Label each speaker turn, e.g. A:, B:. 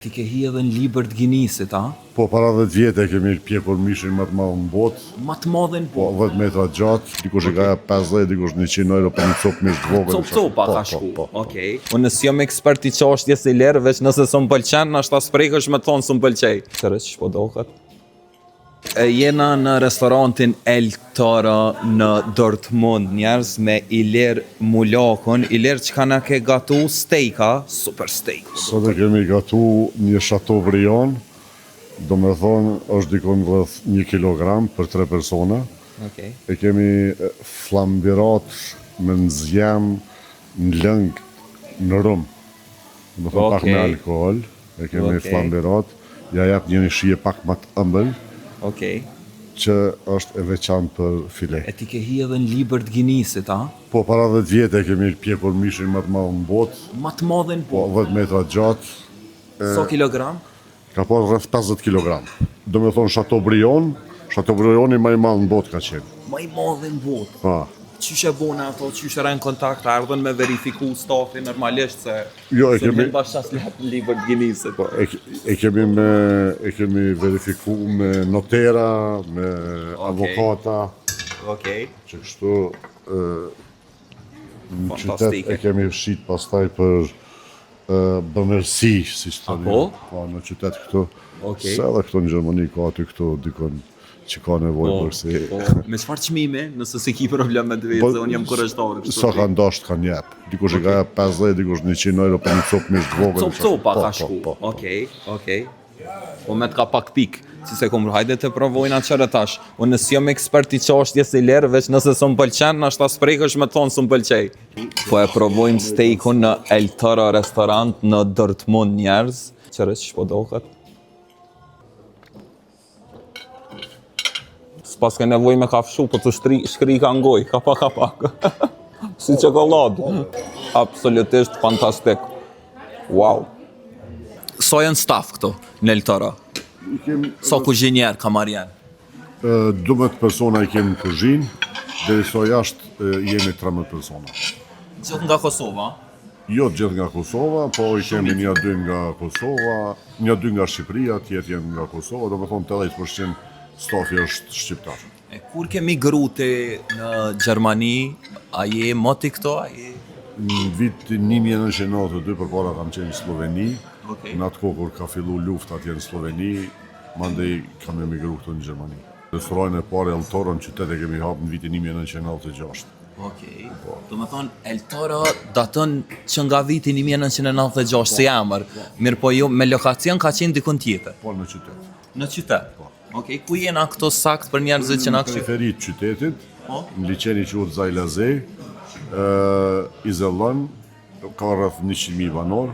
A: Ti ke hi edhe në libër të Ginisit, a?
B: Po, para 10 vjetë kemi pjekur mishin më të madh në botë.
A: Më të madhe në
B: Po, 10 metra gjatë, dikush i ka 50, dikush 100 euro për një copë mish të vogël.
A: Copa ka shku. Okej. Unë s'jam ekspert i çështjes së lirë, veç nëse s'm pëlqen, ashta sprehësh me thonë s'm pëlqej. Çfarë po dohet? Jena në restorantin El Toro në Dortmund, njerëz me Ilir Mulakun. Ilir që na ke gatu steaka, super steak.
B: Sot e kemi gatu një Chateaubriand, do me thonë është dikon rreth 1 kilogram për 3 persona.
A: Okej.
B: E kemi flambirat me nxjem, në lëng, në rum. Do me thonë pak me alkohol. E kemi flambirat, ja jap një shije pak më të ëmbël.
A: Okej.
B: Që është e veçantë për file.
A: E ti ke hi edhe në libër të Ginisit, a?
B: Po, para 10 vjetë kemi pjekur mishin më të madh në botë.
A: Më të madhe në
B: Po, 10 metra gjatë.
A: Sa kilogram?
B: Ka pas rreth 50 kilogram. Do me thonë Chateaubriandi më i madh në botë ka qenë.
A: Më i madhe në botë.
B: Pa.
A: Qysh e bone ato, qysh e rejnë kontakt, ardhen me verifiku stafi normalisht se
B: Jo,
A: se njën bashkës lehtë në libër të Ginisit.
B: Po, e kemi verifiku me notera, me avokata.
A: Okej.
B: Që kështu në qytet
A: Fantastike.
B: e kemi fshit pastaj për bëmërsi, si që të
A: po?
B: Po, në qytet këtu.
A: Okej.
B: Se edhe këtu në Gjermani ka aty këtu dikon që ka nevojë për si.
A: Me çfarë çmimi, nëse se ki problem me të vetë, unë jam kurrështor.
B: Sa kanë dashur kanë jep. Dikush i ka 50, dikush 100 euro për një copë mish të vogël.
A: Copa ka shku. Okej. Po me të ka pak pik, si se kom hajde të provojnë atë qërë tash. Unë s'jam ekspert i çështjes së lirë, veç nëse s'm pëlqen, ashta sprehësh me thonë s'm pëlqej. Po e provojmë steakun në El Toro restorant në Dortmund, njerëz. Qërë që po dohet? S'pas ke nevoj me kafshu, po të shkri ka ngoj, ka pak. Si çokoladë. Absolutisht fantastik. Wow. Sa janë staf këto në El Toro? Sa kuzhinier, kamarien?
B: 12 persona i kemi në kuzhinë, derisa jashtë jemi 13 persona.
A: Gjithë nga Kosova?
B: Jo gjithë nga Kosova, po i kemi 1-2 nga Kosova, 1-2 nga Shqipëria, tjetë jenë nga Kosova, do me thonë 80% stafi është shqiptar.
A: E kur kemi gruti në Gjermani, a je moti këto, a je?
B: Në vitin 1992 përpara kam qenë në Sloveni, në atë kohë kur ka fillu lufta atje në Sloveni, mandej kam emigru këtu në Gjermani. Restoranin e parë El Toro në qytet e kemi hapë në vitin 1996.
A: Okej. Do me thonë, El Toro datën që nga vitin 1996 si emër, mirë po jo, me lokacion ka qenë dikun tjetër.
B: Po në qytet.
A: Në qytet? Okej, ku jena këto sakt për njerëzit që na
B: Në periferit qytetit,
A: Po?
B: në liçeni që urë Zajlaze, Izellon, ka rreth 100.000 banor,